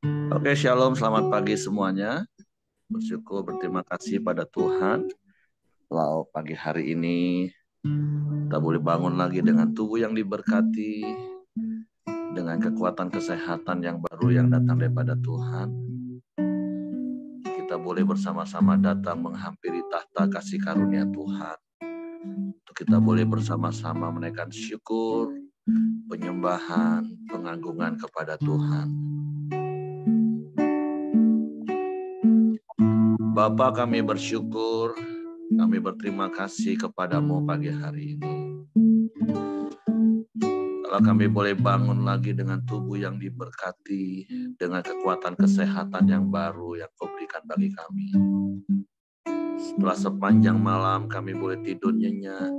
Oke, shalom, selamat pagi semuanya. Bersyukur, berterima kasih pada Tuhan. Kalau pagi hari ini kita boleh bangun lagi dengan tubuh yang diberkati, dengan kekuatan kesehatan yang baru yang datang daripada Tuhan. Kita boleh bersama-sama datang menghampiri tahta kasih karunia Tuhan. Untuk kita boleh bersama-sama menaikkan syukur, penyembahan, pengagungan kepada Tuhan. Bapa, kami bersyukur, kami berterima kasih kepadamu pagi hari ini. Kalau kami boleh bangun lagi dengan tubuh yang diberkati, dengan kekuatan kesehatan yang baru yang kau berikan bagi kami. Setelah sepanjang malam kami boleh tidur nyenyak,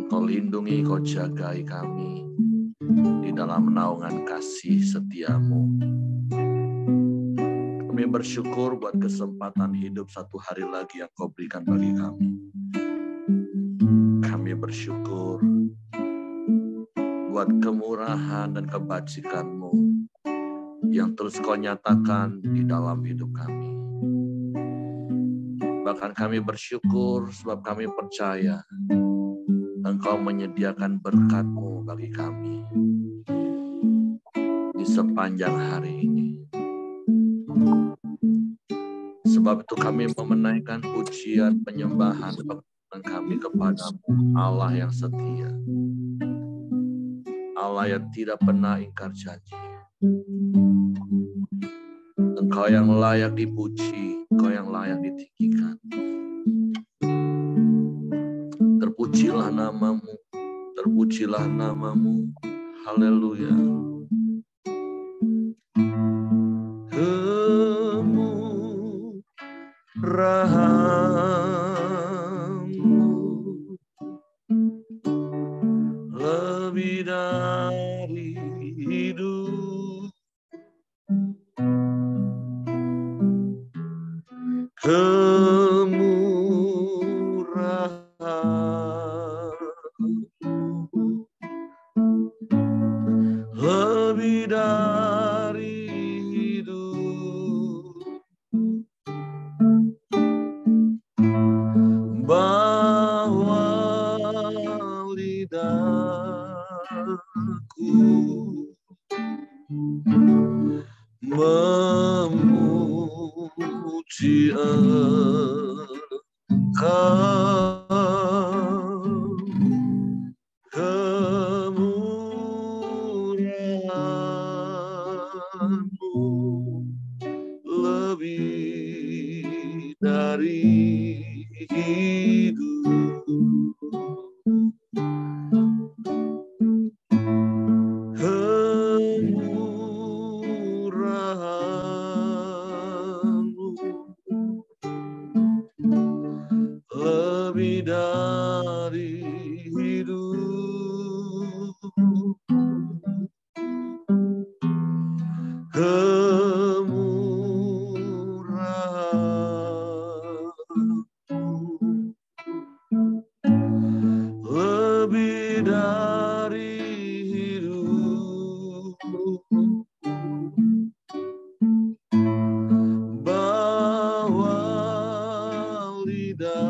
Engkau lindungi, Kau jagai kami di dalam naungan kasih setiamu. Kami bersyukur buat kesempatan hidup satu hari lagi yang Kau berikan bagi kami. Kami bersyukur buat kemurahan dan kebajikan-Mu yang terus Kau nyatakan di dalam hidup kami. Bahkan kami bersyukur sebab kami percaya Engkau menyediakan berkat-Mu bagi kami di sepanjang hari ini. Sebab itu kami memenaikkan pujian, penyembahan, pengagungan kami kepadamu, Allah yang setia. Allah yang tidak pernah ingkar janji. Engkau yang layak dipuji, Engkau yang layak ditinggikan. Terpujilah namamu, terpujilah namamu. Haleluya. Kemurahan-Mu lebih dari hidup. Kemurahan-Mu lebih dari hidup. Bahwa lidahku memuji Engkau, kemurahan-Mu lebih dari hidup. Kemurahan-Mu lebih dari hidup. Kemurahan-Mu lebih dari hidup. Bahwa lidahku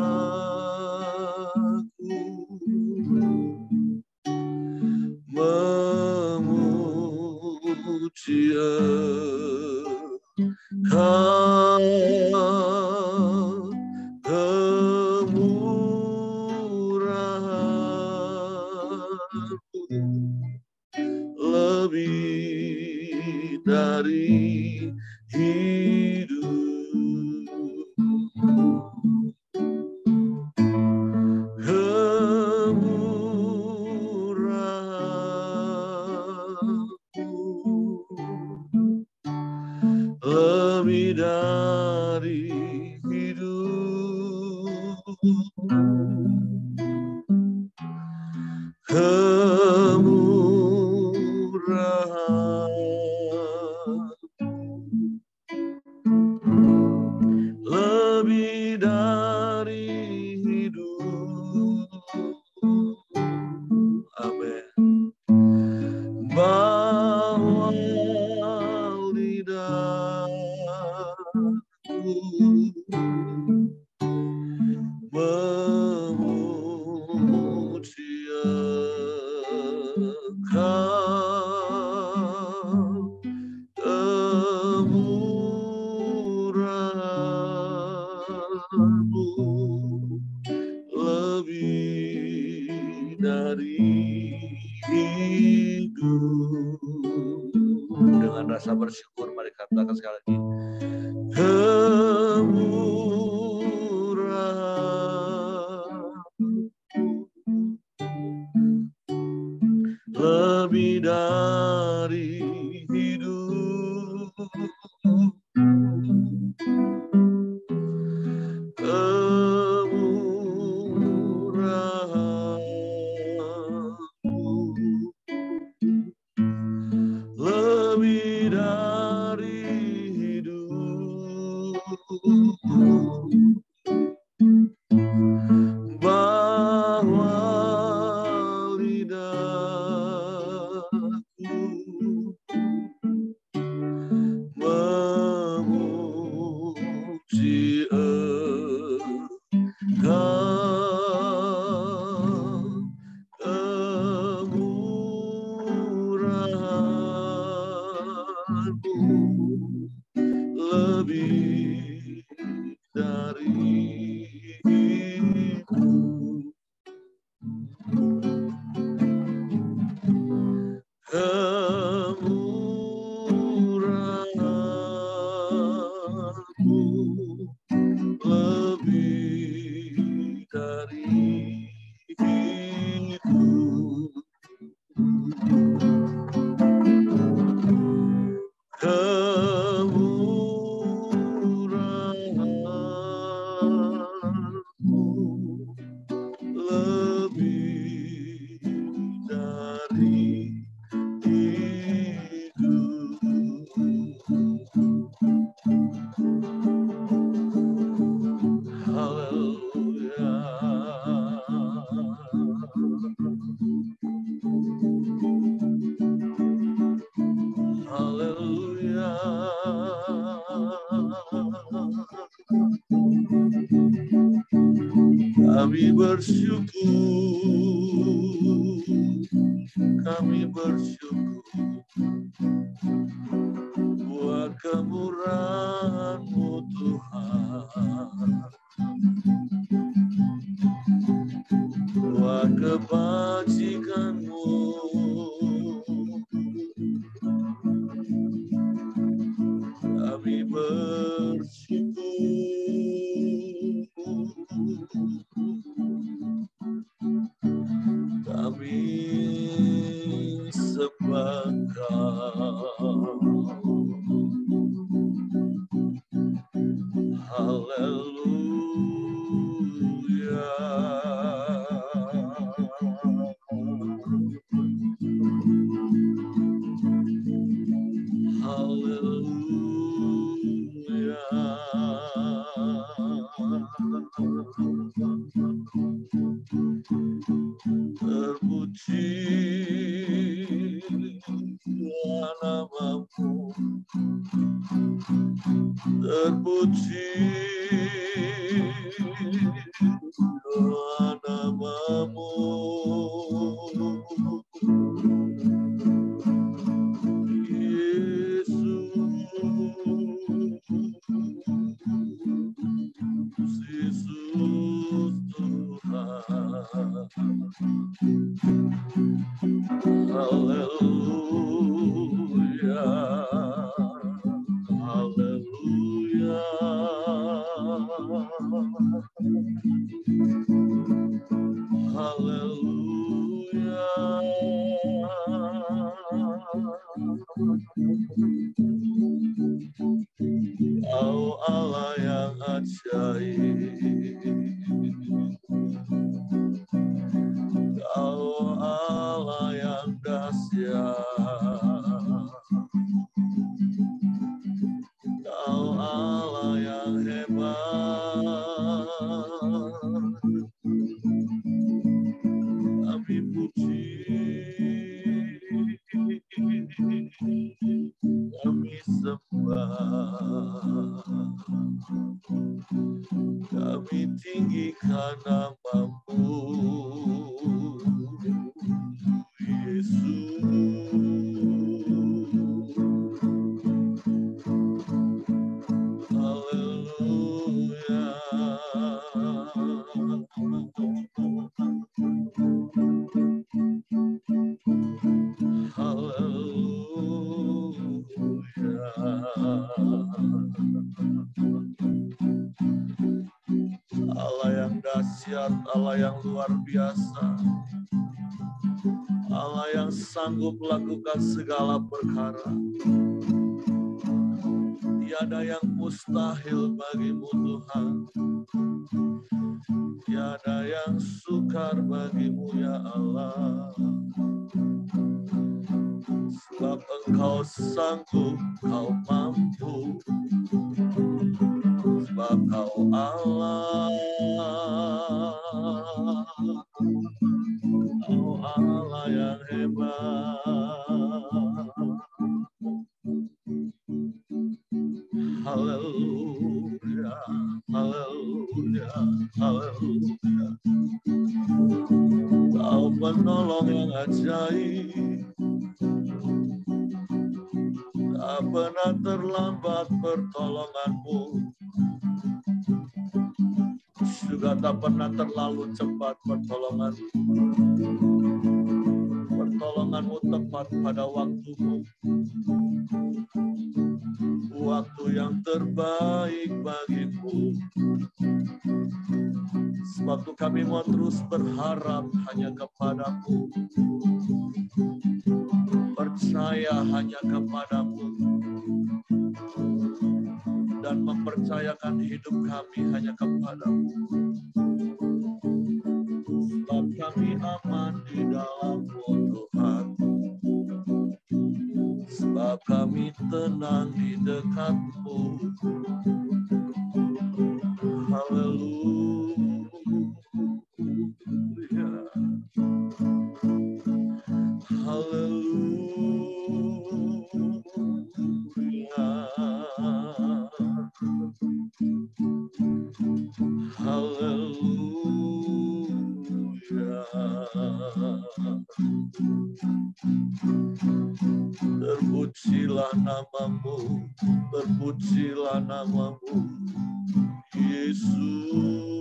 memuji Engkau, kemurahan-Mu lebih dari hidup. Kemurahan-Mu lebih dari hidup. Kemurahan-Mu lebih dari hidup. Amin. Bahwa hidup. Dengan rasa bersyukur mari katakan sekali lagi. Kemurahan lebih dari hidup. Lebih dari hidup, bahwa lidahku memuji Engkau. Lebih dari itu, kemurahan-Mu lebih dari itu. Kemurahan-Mu lebih dari hidup. Haleluya. Haleluya. Kami bersyukur buat kemurahan-Mu Tuhan, buat kebajikan-Mu. Kami bersyukur, kami sembah Engkau. Haleluya. Haleluya. Terpujilah nama-Mu, terpujilah nama-Mu, Yesus Tuhan. Haleluya. Haleluya. Haleluya. Kau Allah yang ajaib, Kau Allah yang dahsyat, Kau Allah yang hebat. Kami puji, kami sembah, kami tinggikan nama-Mu, Yesus. Haleluya. dahsyat, Allah yang luar biasa, Allah yang sanggup lakukan segala perkara. Tiada yang mustahil bagimu Tuhan, tiada yang sukar bagimu ya Allah. Sebab Engkau sanggup, Kau mampu, sebab Kau Allah, Kau Allah yang hebat. Haleluya, haleluya, haleluya. Kau penolong yang ajaib, tak pernah terlambat pertolonganmu, juga tak pernah terlalu cepat pertolonganmu. Pertolonganmu tepat pada waktumu, waktu yang terbaik bagimu. Sebab itu kami mau terus berharap hanya kepadamu, percaya hanya kepadamu, dan mempercayakan hidup kami hanya kepadamu. Sebab kami aman di dalam-Mu Tuhan, sebab kami tenang di dekat-Mu. Haleluya, haleluya, haleluya. Terpujilah nama-Mu, terpujilah nama-Mu, Yesus.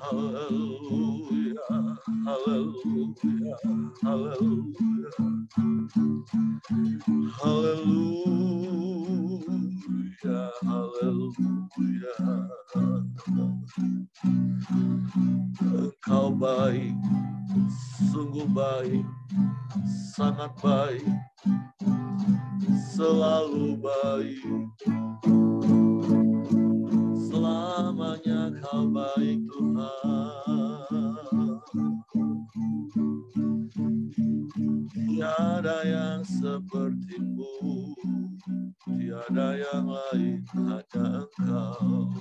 Haleluya, haleluya, haleluya, haleluya, haleluya. Engkau baik, sungguh baik, sangat baik, selalu baik. Selamanya Kau baik Tuhan. Tiada yang seperti-Mu, tiada yang lain, hanya Engkau.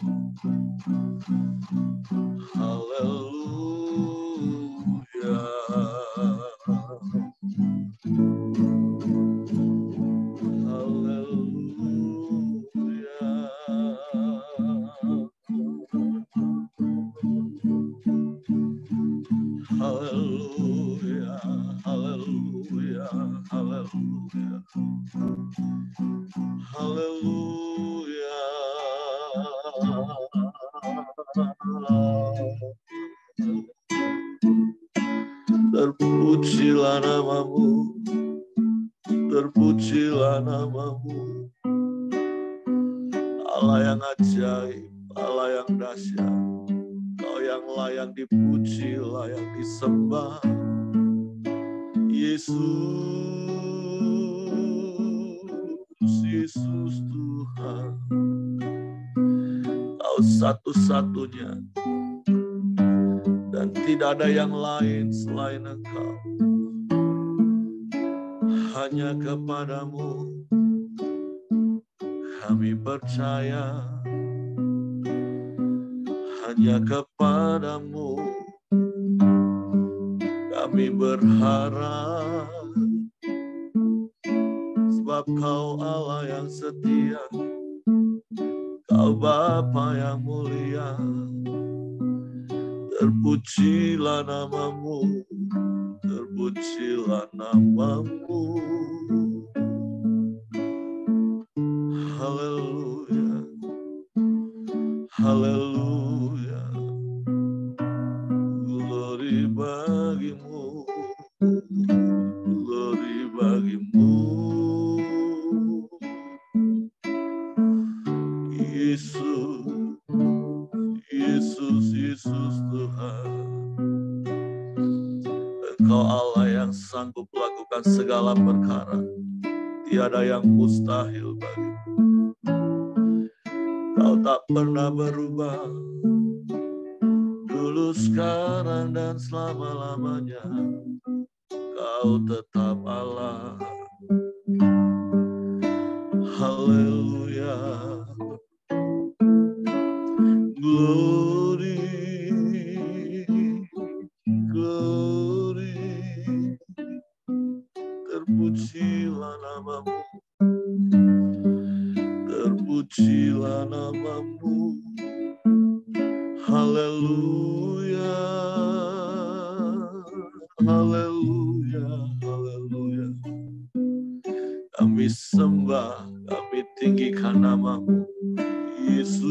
Haleluya. Haleluya, haleluya, haleluya, haleluya. Terpujilah nama-Mu, terpujilah nama-Mu. Allah yang ajaib, Allah yang dahsyat, Kau yang layak dipuji, layak disembah. Yesus, Yesus Tuhan, Kau satu-satunya, dan tidak ada yang lain selain Engkau. Hanya kepadamu kami percaya, hanya kepadamu kami berharap. Sebab Kau Allah yang setia, Kau Bapa yang mulia. Terpujilah nama-Mu, terpujilah nama-Mu. Haleluya, haleluya. Glory bagi-Mu. sanggup melakukan segala perkara. Tiada yang mustahil bagimu. Kau tak pernah berubah, dulu, sekarang, dan selama-lamanya. Kau tetap Allah. Haleluya. Glory, glory. Terpujilah namamu, terpujilah namamu. Haleluya, haleluya, haleluya. Kami sembah, kami tinggikan namamu, Yesus,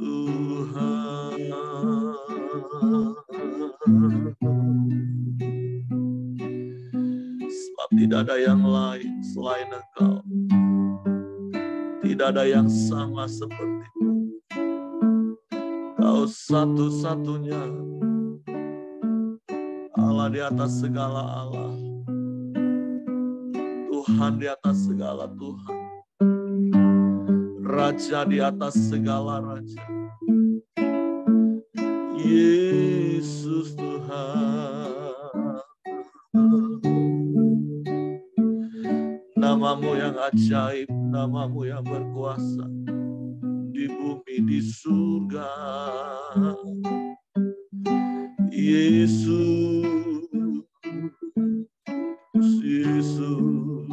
Tuhan. Sebab tidak ada yang lain selain Engkau. Tidak ada yang sama sepertimu. Kau satu-satunya Allah di atas segala Allah. Tuhan di atas segala Tuhan. Raja di atas segala raja. Yesus Tuhan. Namamu yang ajaib, namamu yang berkuasa di bumi, di surga. Yesus, Yesus.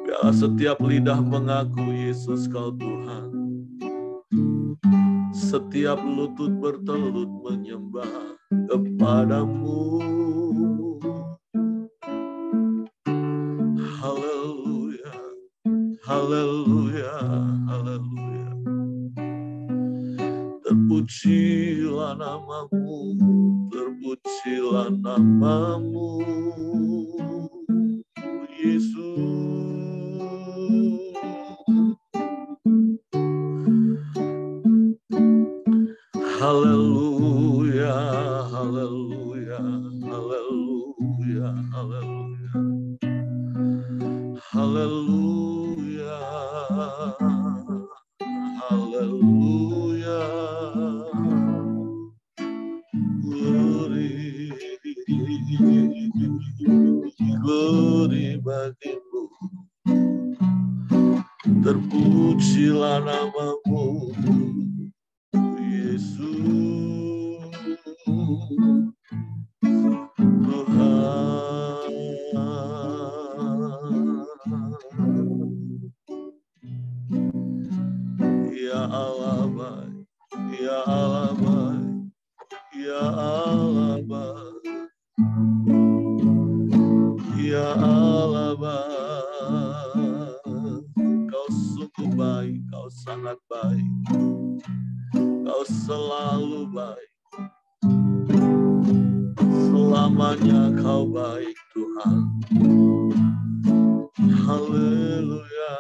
Biarlah setiap lidah mengaku Yesus kau Tuhan. Setiap lutut bertelut menyembah kepadamu. Haleluya, haleluya, haleluya. Terpujilah namamu, terpujilah namamu, Yesus. Haleluya, haleluya, haleluya, haleluya. Haleluya, haleluya. Glory, glory bagimu. Terpujilah namamu, Yesus, Tuhan. Ya Allah baik, ya Allah baik, ya Allah baik, ya Allah baik. Kau sungguh baik, kau sangat baik, kau selalu baik. Selamanya kau baik Tuhan. Haleluya.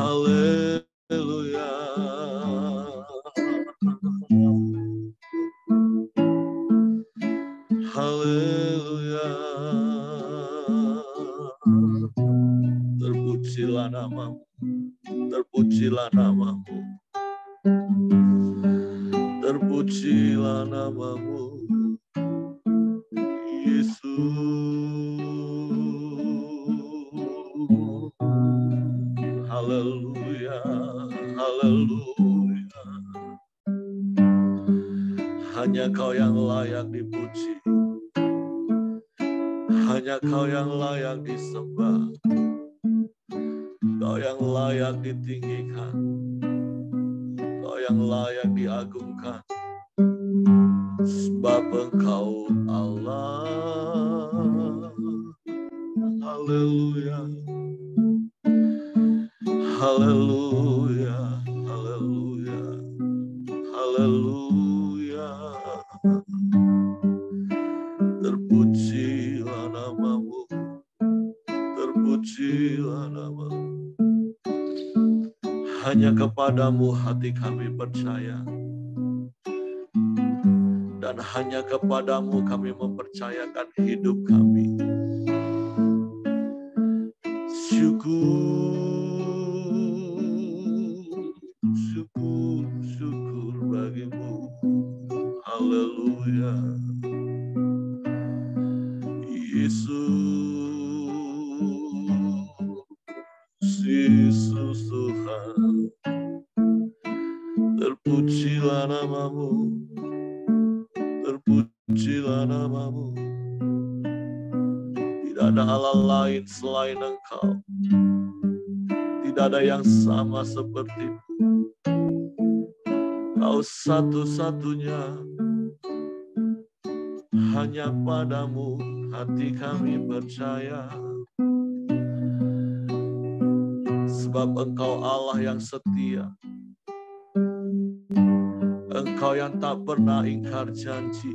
Haleluya. Haleluya. Terpujilah namamu, terpujilah namamu, terpujilah namamu, Yesus. Haleluya, haleluya. Hanya Kau yang layak dipuji, hanya Kau yang layak disembah, Kau yang layak ditinggikan, Kau yang layak diagungkan. Sebab Engkau Allah. Haleluya, haleluya, haleluya, haleluya. Terpujilah namamu, terpujilah namamu. Hanya kepadamu hati kami percaya, dan hanya kepadamu kami mempercayakan hidup kami. Syukur bagimu. Haleluya. Yesus Tuhan, terpujilah namamu, terpujilah namamu. Tidak ada Allah lain selain Engkau, tidak ada yang sama sepertimu. Kau satu-satunya, hanya padamu hati kami percaya. Sebab Engkau Allah yang setia, Engkau yang tak pernah ingkar janji.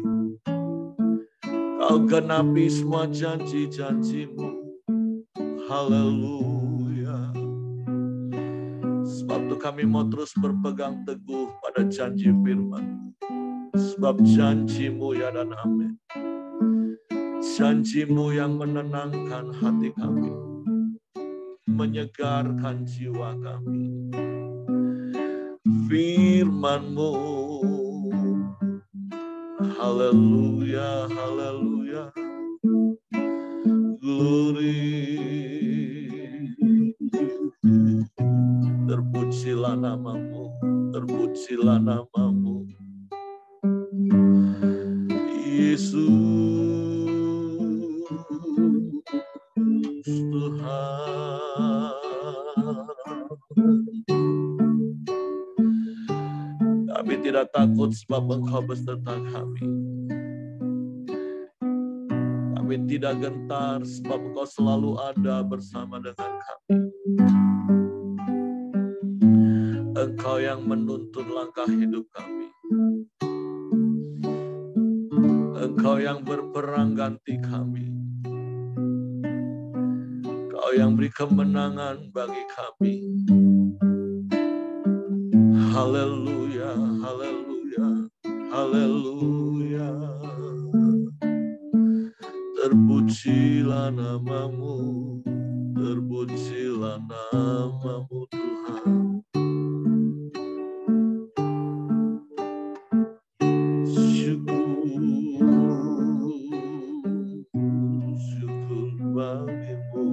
Kau genapi semua janji-janjimu. Haleluya. Sebab itu kami mau terus berpegang teguh pada janji firman. Sebab janjimu ya dan amin. Janjimu yang menenangkan hati kami, menyegarkan jiwa kami. Firman-Mu, haleluya, haleluya, glory. Terpujilah namamu, terpujilah namamu, Yesus Tuhan. Kami tidak takut sebab Engkau beserta kami. Kami tidak gentar sebab Engkau selalu ada bersama dengan kami. Engkau yang menuntun langkah hidup kami. Engkau yang berperang ganti kami. Engkau yang beri kemenangan bagi kami. Haleluya, haleluya, haleluya. Terpujilah namamu, terpujilah namamu Tuhan. Syukur bagimu.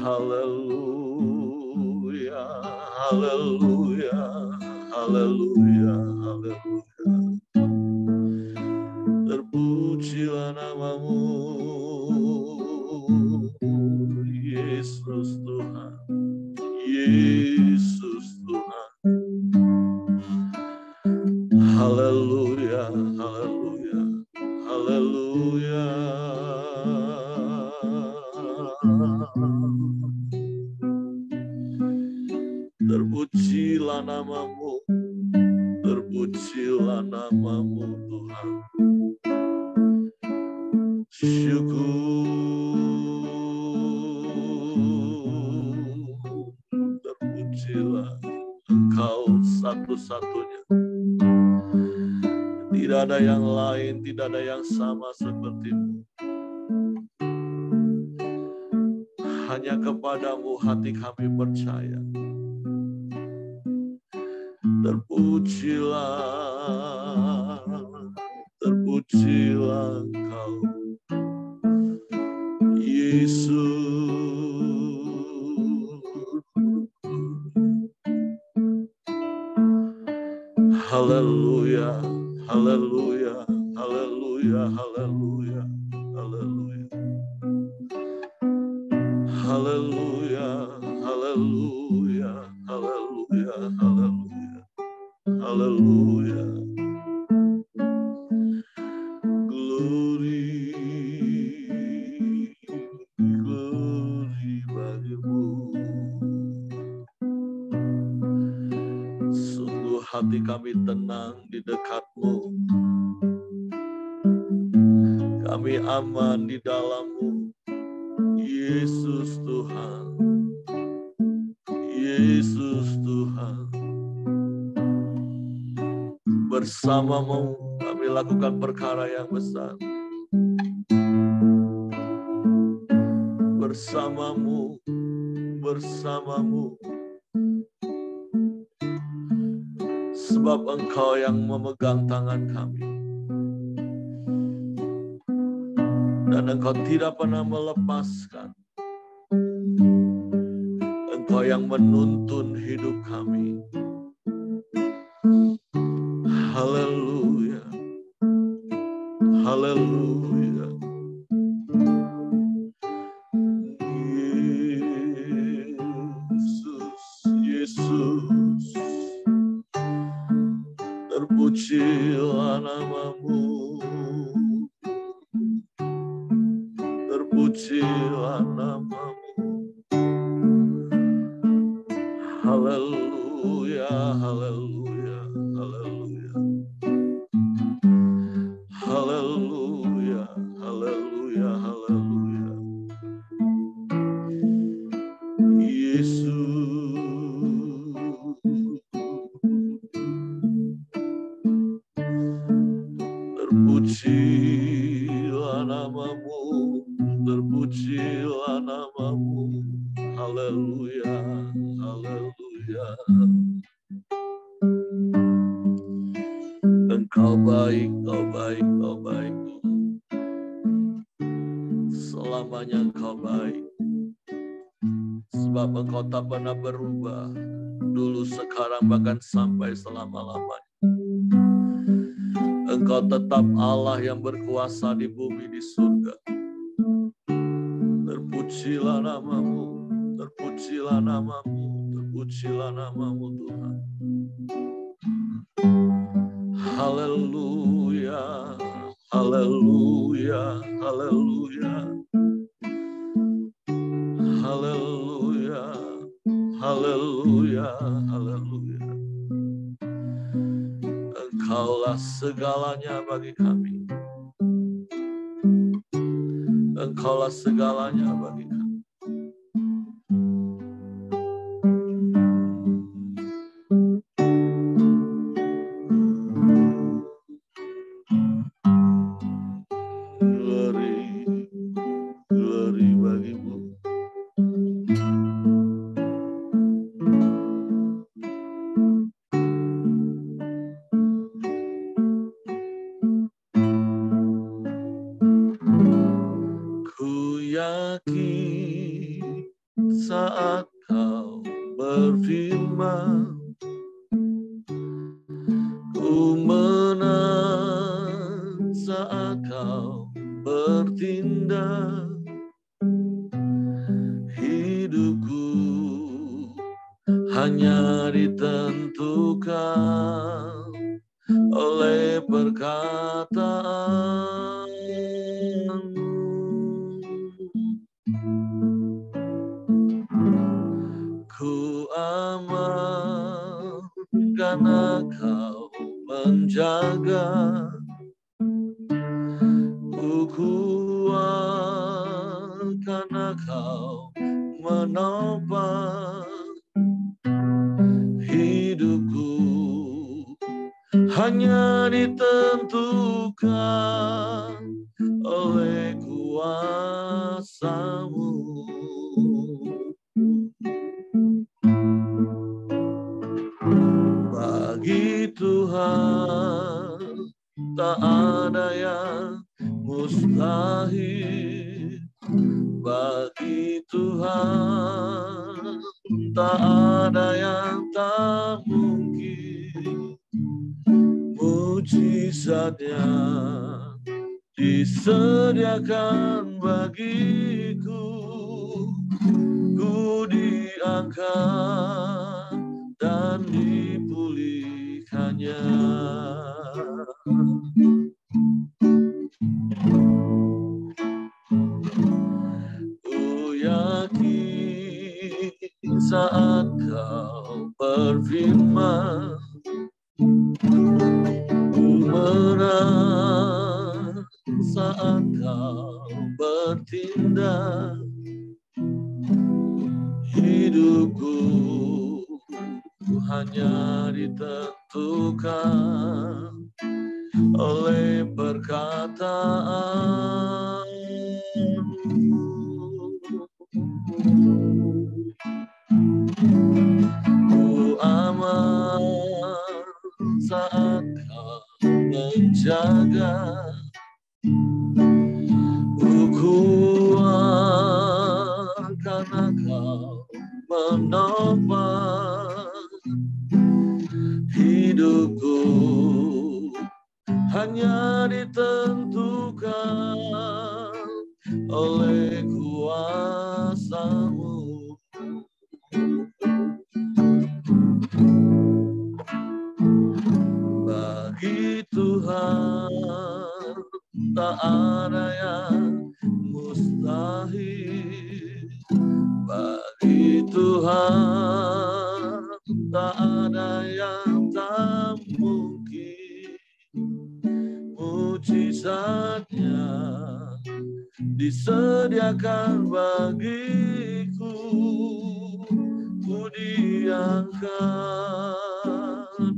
Haleluya, haleluya, haleluya, haleluya. Terpujilah namamu, Yesus Tuhan, Yesus Tuhan. Haleluya, haleluya, haleluya. Terpujilah namamu, terpujilah namamu Tuhan. Syukur, terpujilah Engkau satu-satunya. Tidak ada yang lain, tidak ada yang sama sepertimu. Hanya kepadamu hati kami percaya. Terpujilah, terpujilah Engkau, Yesus. Haleluya, haleluya, haleluya, haleluya, haleluya. Haleluya, haleluya, haleluya, haleluya. Haleluya. Glory, glory bagimu. Sungguh hati kami tenang di dekat-Mu. Kami aman di dalam-Mu, Yesus Tuhan. Yesus Tuhan, bersama-Mu kami lakukan perkara yang besar. Bersama-Mu, bersama-Mu. Sebab Engkau yang memegang tangan kami. Dan Engkau tidak pernah melepaskan. Engkau yang menuntun hidup kami. Haleluya. Haleluya. Yesus, Yesus. Terpujilah nama-Mu. Terpujilah nama-Mu. Haleluya, haleluya, haleluya. Haleluya, haleluya, haleluya. Yesus. Terpujilah nama-Mu, terpujilah nama-Mu. Haleluya, haleluya. Engkau baik, Engkau baik, Engkau baik. Selamanya Engkau baik. Sebab Engkau tak pernah berubah. Dulu, sekarang, bahkan sampai selama-lamanya. Engkau tetap Allah yang berkuasa di bumi, di surga. Terpujilah nama-Mu, terpujilah nama-Mu, terpujilah nama-Mu Tuhan. Haleluya, haleluya, haleluya. Haleluya, haleluya, haleluya. Engkaulah segalanya bagi kami. Engkaulah segalanya bagi kami. Glory, glory bagi-Mu. Saat Kau berfirman, ku menang. Saat Kau bertindak, hidupku hanya ditentukan oleh perkataan-Mu. Ku aman karena Kau menjaga. Ku kuat karena Kau menopang. Hidupku hanya ditentukan oleh kuasa-Mu. Bagi Tuhan tak ada yang mustahil. Bagi Tuhan tak ada yang tak mungkin. Mujizatnya disediakan bagiku. Ku diangkat dan dipulihkannya. Ku yakin saat Kau berfirman, ku menang. Saat Kau bertindak, hidupku hanya ditentukan oleh perkataan. Ku aman saat kau menjaga, ku kuat karena kau menopang hidupku, hanya ditentukan oleh kuasa-Mu. Bagi Tuhan tak ada yang mustahil. Bagi Tuhan tak ada yang tak mungkin. Mujizatnya disediakan bagiku, ku diangkat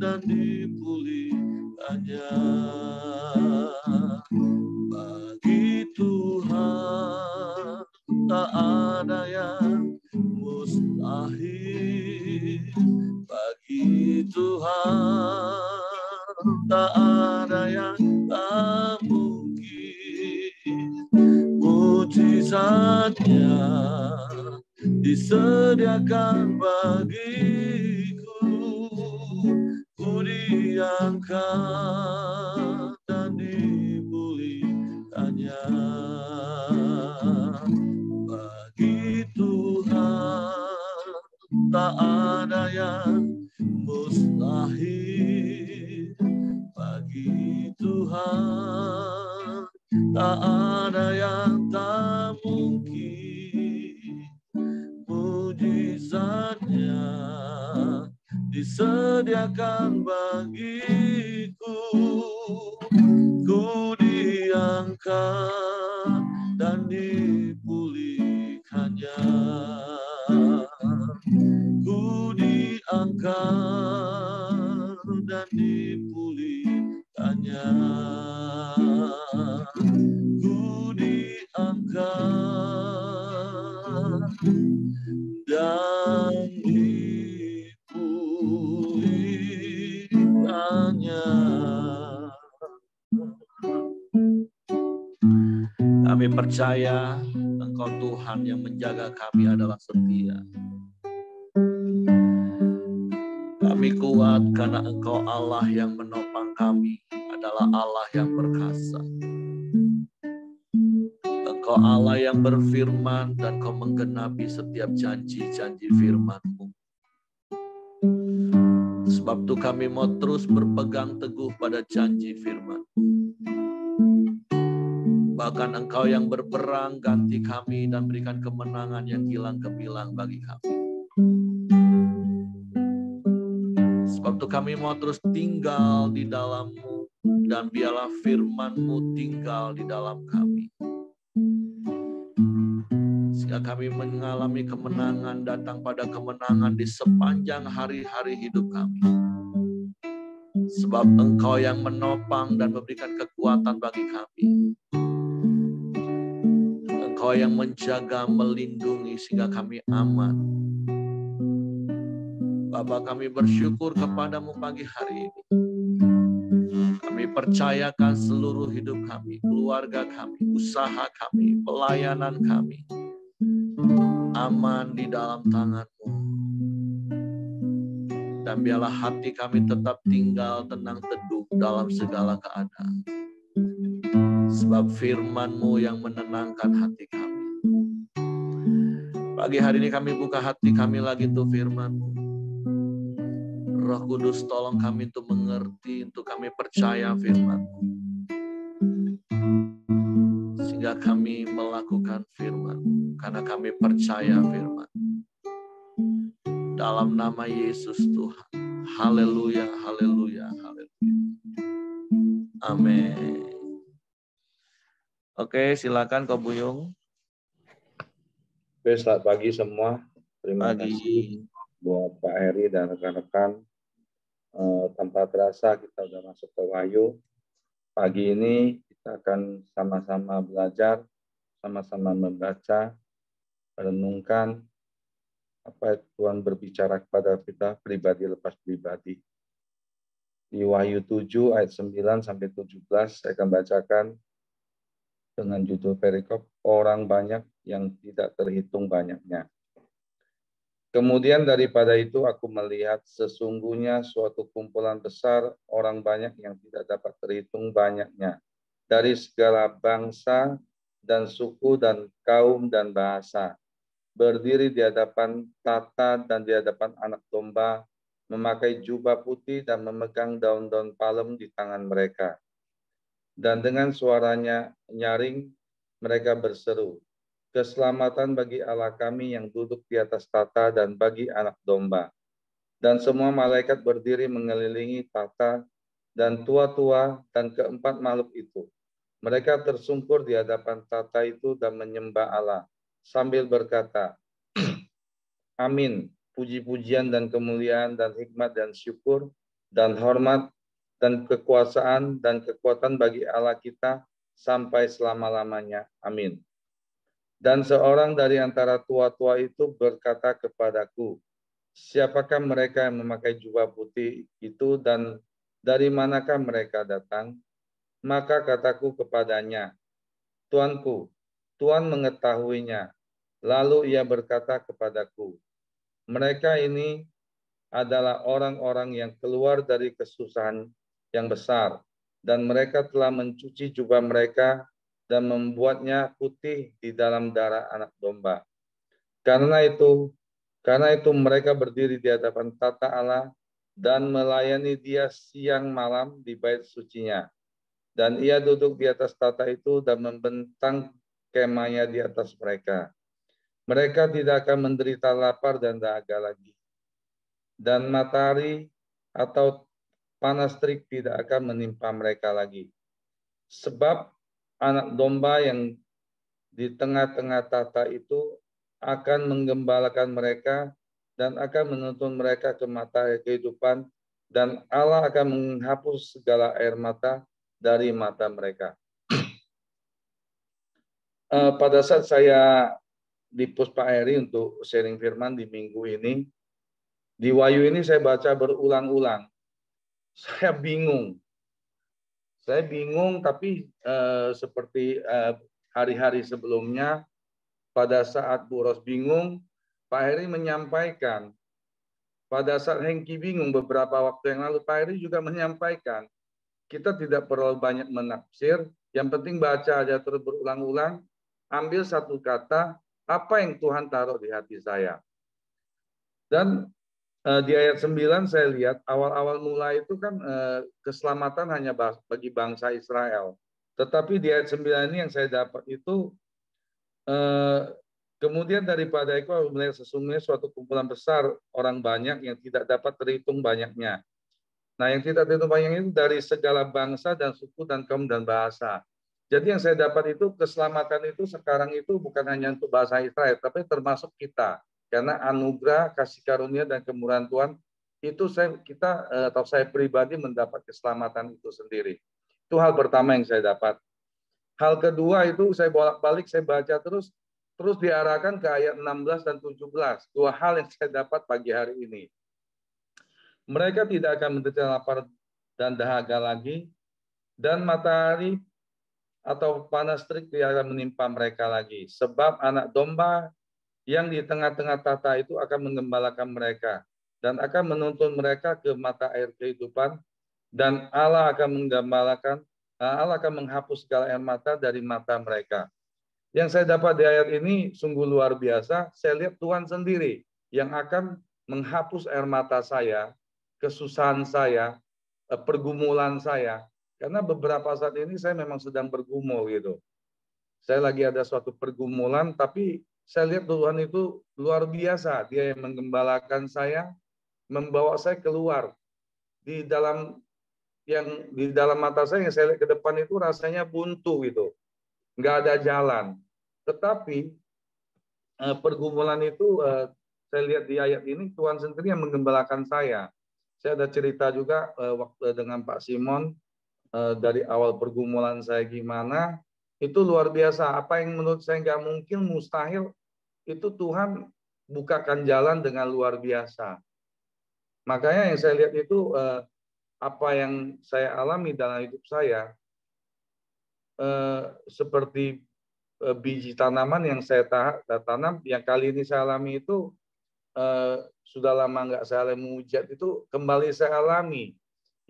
dan dipulihkannya. Bagi Tuhan tak ada yang mustahil. Bagi Tuhan tak ada yang tak mungkin. Mujizatnya disediakan bagiku, ku diangkat dan dipulihkannya. Bagi Tuhan tak ada yang mustahil. Bagi Tuhan tak ada yang tak mungkin. Mujizatnya disediakan bagiku, ku diangkat dan dipulihkannya. Ku diangkat dan dipulihkannya. Ku diangkat dan dipulihkannya. Kami percaya Engkau Tuhan yang menjaga kami adalah setia. Kami kuat karena Engkau Allah yang menopang kami adalah Allah yang perkasa. Engkau Allah yang berfirman dan Kau menggenapi setiap janji-janji firman-Mu. Sebab itu kami mau terus berpegang teguh pada janji firman-Mu. Bahkan Engkau yang berperang ganti kami dan berikan kemenangan yang kilang gemilang bagi kami. Sebab itu kami mau terus tinggal di dalam-Mu dan biarlah firman-Mu tinggal di dalam kami. Sehingga kami mengalami kemenangan, datang pada kemenangan di sepanjang hari-hari hidup kami. Sebab Engkau yang menopang dan memberikan kekuatan bagi kami. Engkau yang menjaga, melindungi sehingga kami aman. Bapa, kami bersyukur kepadamu pagi hari ini. Kami percayakan seluruh hidup kami, keluarga kami, usaha kami, pelayanan kami, aman di dalam tangan-Mu. Dan biarlah hati kami tetap tinggal tenang teduh dalam segala keadaan. Sebab firman-Mu yang menenangkan hati kami. Pagi hari ini kami buka hati kami lagi untuk firman-Mu. Roh Kudus tolong kami untuk mengerti, untuk kami percaya firman-Mu. Sehingga kami melakukan firman-Mu. Karena kami percaya firman-Mu. Dalam nama Yesus Tuhan. Haleluya, haleluya, haleluya. Amin. Oke, silakan Ko Buyung. Oke, selamat pagi semua. Terima kasih buat Pak Heri dan rekan-rekan. Tanpa terasa kita sudah masuk ke Wahyu. Pagi ini kita akan sama-sama belajar, sama-sama membaca, merenungkan apa Tuhan berbicara kepada kita pribadi lepas pribadi. Di Wahyu 7 ayat 9 sampai 17 saya akan bacakan dengan judul perikop orang banyak yang tidak terhitung banyaknya. Kemudian daripada itu aku melihat sesungguhnya suatu kumpulan besar orang banyak yang tidak dapat terhitung banyaknya dari segala bangsa dan suku dan kaum dan bahasa, berdiri di hadapan tata dan di hadapan anak domba, memakai jubah putih dan memegang daun-daun palem di tangan mereka. Dan dengan suaranya nyaring mereka berseru, keselamatan bagi Allah kami yang duduk di atas tata dan bagi anak domba. Dan semua malaikat berdiri mengelilingi tata dan tua-tua dan keempat makhluk itu. Mereka tersungkur di hadapan tata itu dan menyembah Allah sambil berkata, Amin, puji-pujian dan kemuliaan dan hikmat dan syukur dan hormat dan kekuasaan dan kekuatan bagi Allah kita sampai selama-lamanya. Amin. Dan seorang dari antara tua-tua itu berkata kepadaku, siapakah mereka yang memakai jubah putih itu dan dari manakah mereka datang? Maka kataku kepadanya, Tuanku, Tuhan mengetahuinya. Lalu ia berkata kepadaku, mereka ini adalah orang-orang yang keluar dari kesusahan yang besar, dan mereka telah mencuci jubah mereka dan membuatnya putih di dalam darah anak domba. Karena itu mereka berdiri di hadapan tata Allah dan melayani Dia siang malam di bait sucinya. Dan Ia duduk di atas tata itu dan membentang kemahnya di atas mereka. Mereka tidak akan menderita lapar dan dahaga lagi. Dan matahari atau panas terik tidak akan menimpa mereka lagi. Sebab anak domba yang di tengah-tengah tata itu akan menggembalakan mereka dan akan menuntun mereka ke mata kehidupan, dan Allah akan menghapus segala air mata dari mata mereka. Pada saat saya di pos Pak Heri untuk sharing firman di minggu ini, di Wahyu ini saya baca berulang-ulang. Saya bingung. Tapi seperti hari-hari sebelumnya, pada saat Bu Ros bingung, Pak Heri menyampaikan. Pada saat Hengki bingung beberapa waktu yang lalu, Pak Heri juga menyampaikan. Kita tidak perlu banyak menafsir, yang penting baca aja terus berulang-ulang, ambil satu kata, apa yang Tuhan taruh di hati saya. Dan di ayat 9 saya lihat awal-awal mulai itu kan keselamatan hanya bagi bangsa Israel. Tetapi di ayat 9 ini yang saya dapat itu kemudian daripada itu melihat sesungguhnya suatu kumpulan besar orang banyak yang tidak dapat terhitung banyaknya. Nah, yang tidak terhitung banyaknya itu dari segala bangsa dan suku dan kaum dan bahasa. Jadi yang saya dapat itu keselamatan itu sekarang itu bukan hanya untuk bangsa Israel, tapi termasuk kita. Karena anugerah, kasih karunia dan kemurahan Tuhan itu saya pribadi mendapat keselamatan itu sendiri. Itu hal pertama yang saya dapat. Hal kedua itu saya bolak-balik saya baca terus diarahkan ke ayat 16 dan 17. Dua hal yang saya dapat pagi hari ini. Mereka tidak akan menderita lapar dan dahaga lagi, dan matahari atau panas terik tidak akan menimpa mereka lagi. Sebab anak domba yang di tengah-tengah tata itu akan menggembalakan mereka dan akan menuntun mereka ke mata air kehidupan, dan Allah akan menghapus segala air mata dari mata mereka. Yang saya dapat di ayat ini sungguh luar biasa. Saya lihat Tuhan sendiri yang akan menghapus air mata saya, kesusahan saya, pergumulan saya. Karena beberapa saat ini saya memang sedang bergumul gitu. Saya lagi ada suatu pergumulan, tapi saya lihat Tuhan itu luar biasa. Dia yang menggembalakan saya, membawa saya keluar. Di dalam mata saya yang saya lihat ke depan itu rasanya buntu gitu. Nggak ada jalan. Tetapi pergumulan itu saya lihat di ayat ini Tuhan sendiri yang menggembalakan saya. Saya ada cerita juga waktu dengan Pak Simon dari awal pergumulan saya gimana, itu luar biasa. Apa yang menurut saya nggak mungkin, mustahil, itu Tuhan bukakan jalan dengan luar biasa. Makanya yang saya lihat itu apa yang saya alami dalam hidup saya seperti biji tanaman yang saya tanam, yang kali ini saya alami itu sudah lama nggak saya alami mujizat, itu kembali saya alami.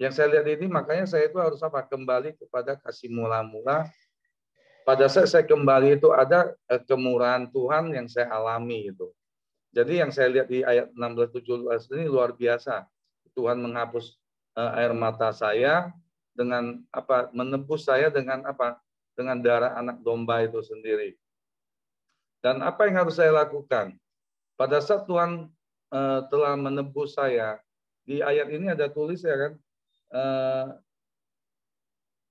Yang saya lihat ini, makanya saya itu harus apa? Kembali kepada kasih mula-mula. Pada saat saya kembali itu ada kemurahan Tuhan yang saya alami itu. Jadi yang saya lihat di ayat 16-17 ini luar biasa. Tuhan menghapus air mata saya dengan apa? Menebus saya dengan apa? Dengan darah anak domba itu sendiri. Dan apa yang harus saya lakukan? Pada saat Tuhan telah menebus saya, di ayat ini ada tulis ya kan,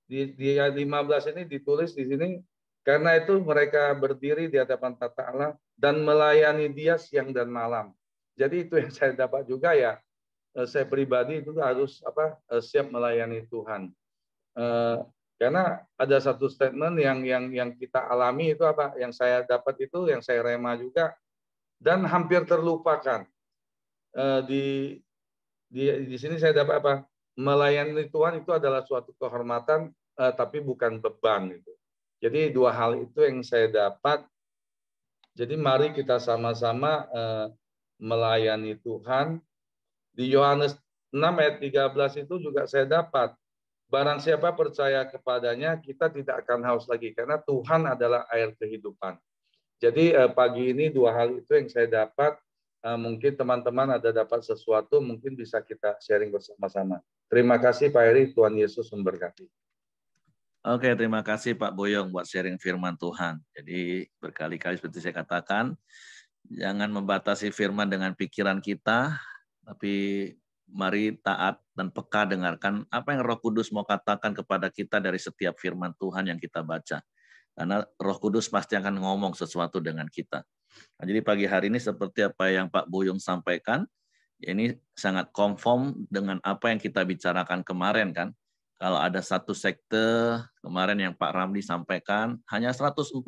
di ayat 15 ini ditulis di sini, karena itu mereka berdiri di hadapan tata Allah dan melayani Dia siang dan malam. Jadi itu yang saya dapat juga ya, saya pribadi itu harus apa, siap melayani Tuhan. Karena ada satu statement yang kita alami itu apa, yang saya dapat itu, yang saya rema juga, dan hampir terlupakan. Di sini saya dapat apa? Melayani Tuhan itu adalah suatu kehormatan, tapi bukan beban itu. Jadi dua hal itu yang saya dapat. Jadi mari kita sama-sama melayani Tuhan. Di Yohanes 6 ayat 13 itu juga saya dapat. Barang siapa percaya kepadanya, kita tidak akan haus lagi, karena Tuhan adalah air kehidupan. Jadi pagi ini dua hal itu yang saya dapat. Mungkin teman-teman ada dapat sesuatu, mungkin bisa kita sharing bersama-sama. Terima kasih Pak Heri, Tuhan Yesus memberkati. Oke, terima kasih Pak Boyong buat sharing firman Tuhan. Jadi berkali-kali seperti saya katakan, jangan membatasi firman dengan pikiran kita, tapi mari taat dan peka dengarkan apa yang Roh Kudus mau katakan kepada kita dari setiap firman Tuhan yang kita baca. Karena Roh Kudus pasti akan ngomong sesuatu dengan kita. Nah, jadi pagi hari ini seperti apa yang Pak Boyong sampaikan, ini sangat konform dengan apa yang kita bicarakan kemarin kan. Kalau ada satu sekte kemarin yang Pak Ramli sampaikan, hanya 144.000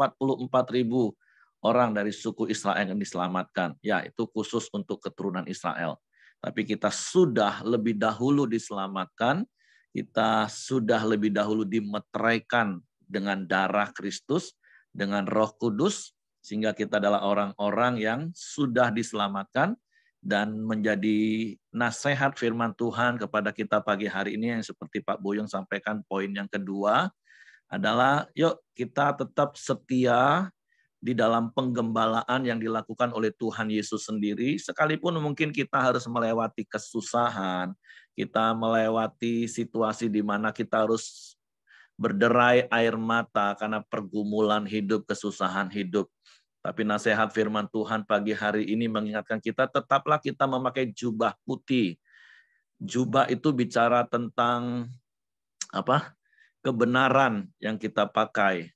orang dari suku Israel yang diselamatkan. Ya, itu khusus untuk keturunan Israel. Tapi kita sudah lebih dahulu diselamatkan, kita sudah lebih dahulu dimeteraikan dengan darah Kristus, dengan Roh Kudus, sehingga kita adalah orang-orang yang sudah diselamatkan dan menjadi nasihat firman Tuhan kepada kita pagi hari ini yang seperti Pak Boyong sampaikan. Poin yang kedua adalah yuk kita tetap setia di dalam penggembalaan yang dilakukan oleh Tuhan Yesus sendiri, sekalipun mungkin kita harus melewati kesusahan, kita melewati situasi di mana kita harus berderai air mata karena pergumulan hidup, kesusahan hidup. Tapi nasihat firman Tuhan pagi hari ini mengingatkan kita, tetaplah kita memakai jubah putih. Jubah itu bicara tentang apa? Kebenaran yang kita pakai.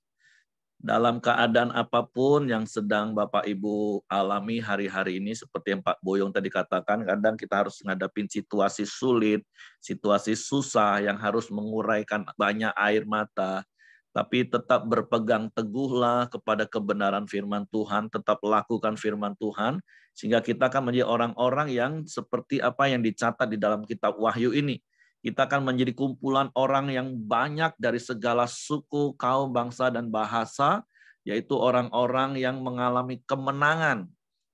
Dalam keadaan apapun yang sedang Bapak Ibu alami hari-hari ini, seperti yang Pak Boyong tadi katakan, kadang kita harus menghadapi situasi sulit, situasi susah yang harus menguraikan banyak air mata. Tapi tetap berpegang teguhlah kepada kebenaran firman Tuhan, tetap lakukan firman Tuhan, sehingga kita akan menjadi orang-orang yang seperti apa yang dicatat di dalam kitab Wahyu ini. Kita akan menjadi kumpulan orang yang banyak dari segala suku, kaum, bangsa, dan bahasa, yaitu orang-orang yang mengalami kemenangan,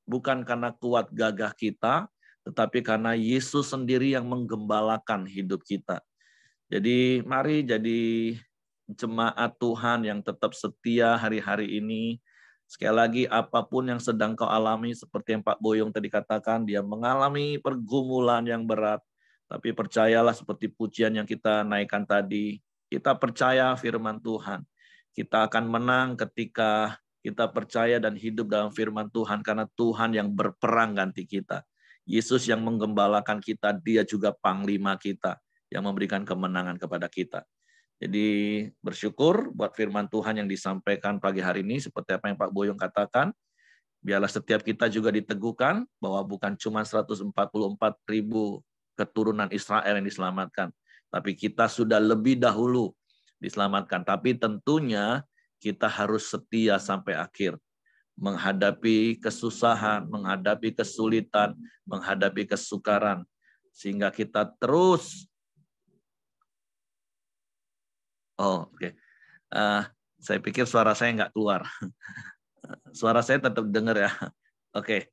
bukan karena kuat gagah kita, tetapi karena Yesus sendiri yang menggembalakan hidup kita. Jadi mari jadi jemaat Tuhan yang tetap setia hari-hari ini. Sekali lagi, apapun yang sedang kau alami, seperti yang Pak Boyong tadi katakan, dia mengalami pergumulan yang berat. Tapi percayalah seperti pujian yang kita naikkan tadi, kita percaya firman Tuhan. Kita akan menang ketika kita percaya dan hidup dalam firman Tuhan, karena Tuhan yang berperang ganti kita. Yesus yang menggembalakan kita, dia juga panglima kita, yang memberikan kemenangan kepada kita. Jadi bersyukur buat firman Tuhan yang disampaikan pagi hari ini, seperti apa yang Pak Boyong katakan. Biarlah setiap kita juga diteguhkan bahwa bukan cuma 144.000 keturunan Israel yang diselamatkan, tapi kita sudah lebih dahulu diselamatkan. Tapi tentunya kita harus setia sampai akhir, menghadapi kesusahan, menghadapi kesulitan, menghadapi kesukaran, sehingga kita terus. Saya pikir suara saya nggak keluar. Suara saya tetap dengar ya. Oke.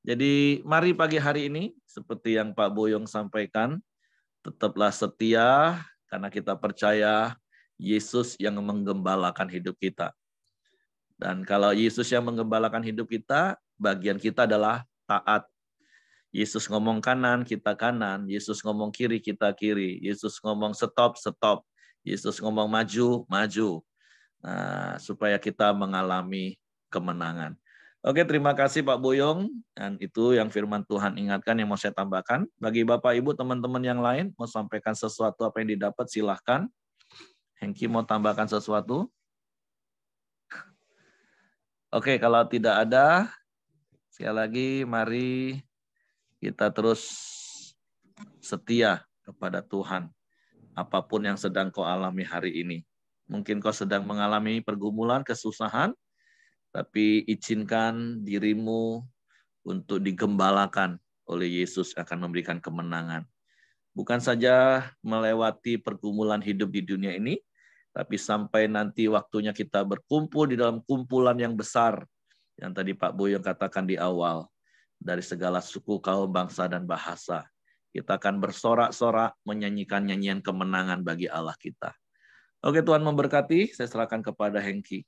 Jadi mari pagi hari ini, seperti yang Pak Boyong sampaikan, tetaplah setia karena kita percaya Yesus yang menggembalakan hidup kita. Dan kalau Yesus yang menggembalakan hidup kita, bagian kita adalah taat. Yesus ngomong kanan, kita kanan. Yesus ngomong kiri, kita kiri. Yesus ngomong stop, stop. Yesus ngomong maju, maju. Nah, supaya kita mengalami kemenangan. Oke, terima kasih Pak Boyong. Dan itu yang firman Tuhan ingatkan yang mau saya tambahkan. Bagi Bapak, Ibu, teman-teman yang lain, mau sampaikan sesuatu apa yang didapat, silahkan. Hengki mau tambahkan sesuatu? Oke, kalau tidak ada, sekali lagi mari kita terus setia kepada Tuhan. Apapun yang sedang kau alami hari ini. Mungkin kau sedang mengalami pergumulan, kesusahan, tapi izinkan dirimu untuk digembalakan oleh Yesus akan memberikan kemenangan. Bukan saja melewati pergumulan hidup di dunia ini, tapi sampai nanti waktunya kita berkumpul di dalam kumpulan yang besar, yang tadi Pak Boyong katakan di awal, dari segala suku, kaum, bangsa, dan bahasa. Kita akan bersorak-sorak menyanyikan nyanyian kemenangan bagi Allah kita. Oke, Tuhan memberkati. Saya serahkan kepada Hengki.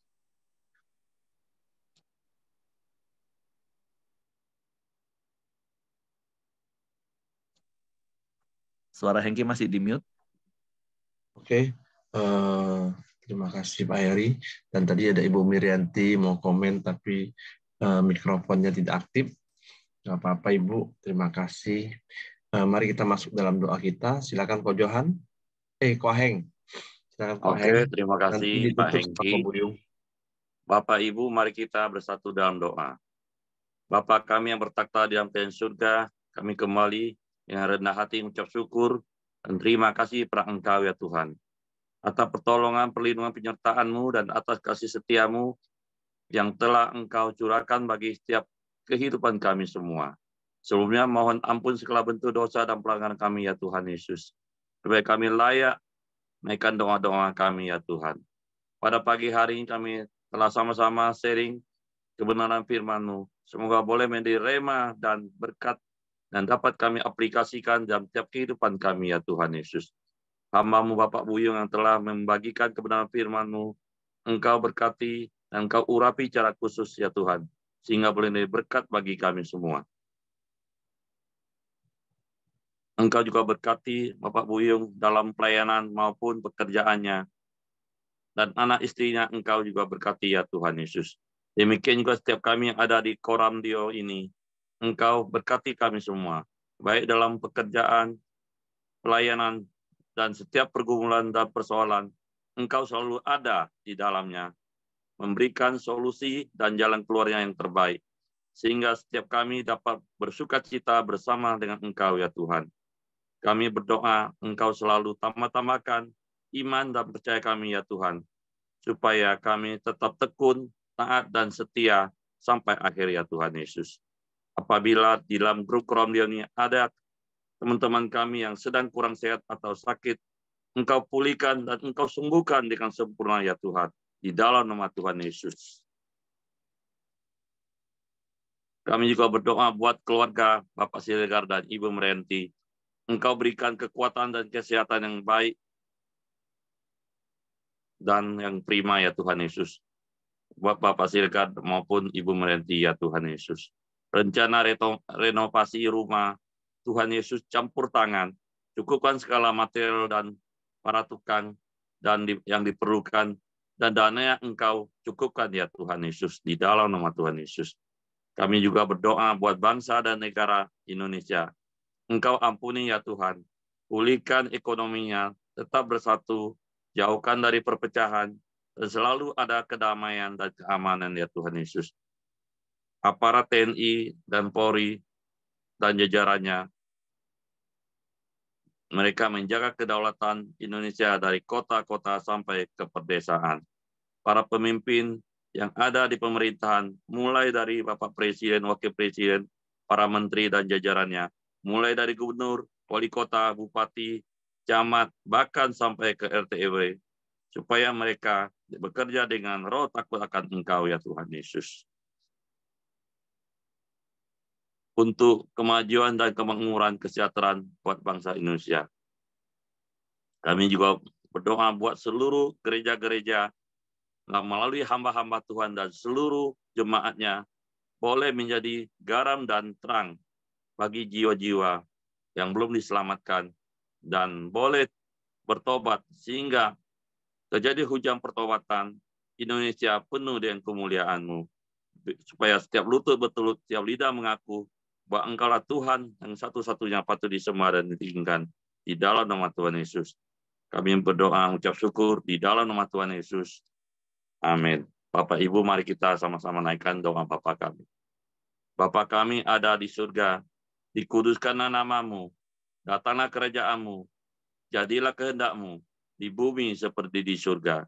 Suara Hengki masih di mute. Oke, terima kasih Pak Heri. Dan tadi ada Ibu Mirianti mau komen tapi mikrofonnya tidak aktif. Nggak apa-apa Ibu, terima kasih. Mari kita masuk dalam doa kita. Silakan Ko Johan. Ko Heng. Oke, terima kasih Pak Hengki. Bapak Ibu, mari kita bersatu dalam doa. Bapa kami yang bertakhta di dalam surga, kami kembali dengan rendah hati mengucap syukur dan terima kasih pada Engkau ya Tuhan. Atas pertolongan, perlindungan, penyertaan-Mu dan atas kasih setia-Mu yang telah Engkau curahkan bagi setiap kehidupan kami semua. Sebelumnya mohon ampun segala bentuk dosa dan pelanggaran kami ya Tuhan Yesus. Supaya kami layak menaikkan doa-doa kami ya Tuhan. Pada pagi hari ini kami telah sama-sama sharing kebenaran firman-Mu. Semoga boleh menjadi rema dan berkat dan dapat kami aplikasikan dalam tiap kehidupan kami ya Tuhan Yesus. Hamba-Mu Bapak Buyung yang telah membagikan kebenaran firman-Mu, Engkau berkati dan Engkau urapi cara khusus ya Tuhan, sehingga boleh menjadi berkat bagi kami semua. Engkau juga berkati Bapak Buyung dalam pelayanan maupun pekerjaannya. Dan anak istrinya Engkau juga berkati ya Tuhan Yesus. Demikian juga setiap kami yang ada di Koramdio ini. Engkau berkati kami semua. Baik dalam pekerjaan, pelayanan, dan setiap pergumulan dan persoalan. Engkau selalu ada di dalamnya. Memberikan solusi dan jalan keluarnya yang terbaik. Sehingga setiap kami dapat bersukacita bersama dengan Engkau ya Tuhan. Kami berdoa Engkau selalu tambah-tambahkan iman dan percaya kami ya Tuhan. Supaya kami tetap tekun, taat, dan setia sampai akhir ya Tuhan Yesus. Apabila di dalam grup Koramdio ini ada teman-teman kami yang sedang kurang sehat atau sakit, Engkau pulihkan dan Engkau sembuhkan dengan sempurna ya Tuhan. Di dalam nama Tuhan Yesus. Kami juga berdoa buat keluarga Bapak Siregar dan Ibu Merianti. Engkau berikan kekuatan dan kesehatan yang baik dan yang prima ya Tuhan Yesus. Buat Bapak Siregar maupun Ibu Merianti ya Tuhan Yesus. Rencana renovasi rumah, Tuhan Yesus campur tangan. Cukupkan segala material dan para tukang dan yang diperlukan. Dan dana yang Engkau cukupkan ya Tuhan Yesus. Di dalam nama Tuhan Yesus. Kami juga berdoa buat bangsa dan negara Indonesia. Engkau ampuni ya Tuhan, pulihkan ekonominya, tetap bersatu, jauhkan dari perpecahan, dan selalu ada kedamaian dan keamanan ya Tuhan Yesus. aparat TNI dan Polri dan jajarannya. Mereka menjaga kedaulatan Indonesia dari kota-kota sampai ke pedesaan. Para pemimpin yang ada di pemerintahan, mulai dari Bapak Presiden, Wakil Presiden, para menteri dan jajarannya, mulai dari gubernur, wali kota, bupati, camat, bahkan sampai ke RT RW, supaya mereka bekerja dengan roh takut akan Engkau ya Tuhan Yesus. Untuk kemajuan dan kemakmuran kesejahteraan buat bangsa Indonesia. Kami juga berdoa buat seluruh gereja-gereja melalui hamba-hamba Tuhan dan seluruh jemaatnya boleh menjadi garam dan terang bagi jiwa-jiwa yang belum diselamatkan dan boleh bertobat sehingga terjadi hujan pertobatan Indonesia penuh dengan kemuliaan-Mu. Supaya setiap lutut bertelut, setiap lidah mengaku bahwa Engkaulah Tuhan yang satu-satunya patut disembah dan ditinggikan di dalam nama Tuhan Yesus. Kami berdoa mengucap syukur di dalam nama Tuhan Yesus. Amin. Bapak Ibu, mari kita sama-sama naikkan doa Bapa kami. Bapa kami ada di surga, dikuduskanlah nama-Mu, datanglah kerajaan-Mu, jadilah kehendak-Mu di bumi seperti di surga.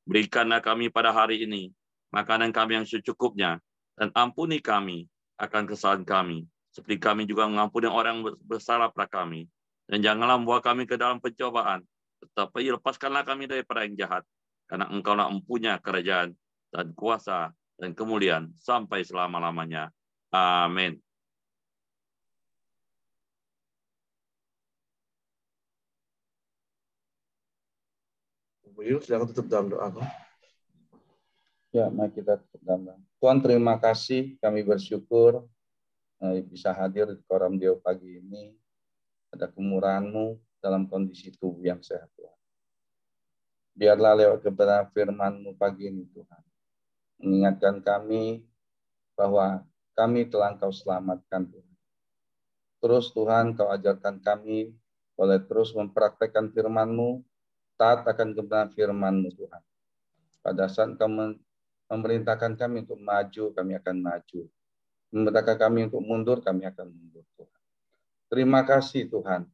Berikanlah kami pada hari ini makanan kami yang secukupnya, dan ampuni kami akan kesalahan kami, seperti kami juga mengampuni orang yang bersalah pada kami. Dan janganlah membawa kami ke dalam pencobaan, tetapi lepaskanlah kami daripada yang jahat, karena Engkaulah empunya kerajaan dan kuasa dan kemuliaan sampai selama-lamanya. Amin. Bu Yu, silakan tutup dalam doa. Ya, mari kita tutup dalam doa. Tuhan, terima kasih, kami bersyukur bisa hadir di Koram Deo pagi ini. Ada kemurahan-Mu dalam kondisi tubuh yang sehat, Tuhan. Biarlah lewat kebenaran firman-Mu pagi ini, Tuhan, mengingatkan kami bahwa kami telah Engkau selamatkan, Tuhan. Terus Tuhan, Kau ajarkan kami boleh terus mempraktekkan firman-Mu, taat akan kebenaran firman-Mu, Tuhan. Pada saat Kau memerintahkan kami untuk maju, kami akan maju. Memerintahkan kami untuk mundur, kami akan mundur, Tuhan. Terima kasih, Tuhan.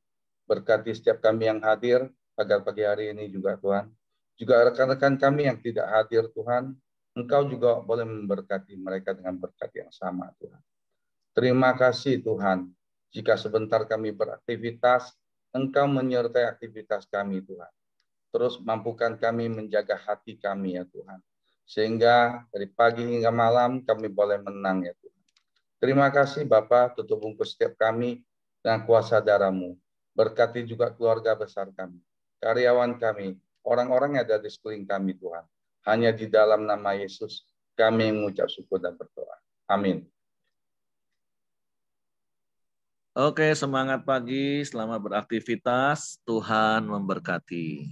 Berkati setiap kami yang hadir, agar pagi hari ini juga, Tuhan. Juga rekan-rekan kami yang tidak hadir, Tuhan. Engkau juga boleh memberkati mereka dengan berkat yang sama, Tuhan. Terima kasih, Tuhan. Jika sebentar kami beraktivitas, Engkau menyertai aktivitas kami, Tuhan. Terus mampukan kami menjaga hati kami, ya Tuhan. Sehingga dari pagi hingga malam kami boleh menang, ya Tuhan. Terima kasih, Bapa, tutup bungkus setiap kami dengan kuasa darah-Mu. Berkati juga keluarga besar kami, karyawan kami, orang-orang yang ada di sekeliling kami, Tuhan. Hanya di dalam nama Yesus kami mengucap syukur dan berdoa. Amin. Oke, semangat pagi, selamat beraktivitas. Tuhan memberkati.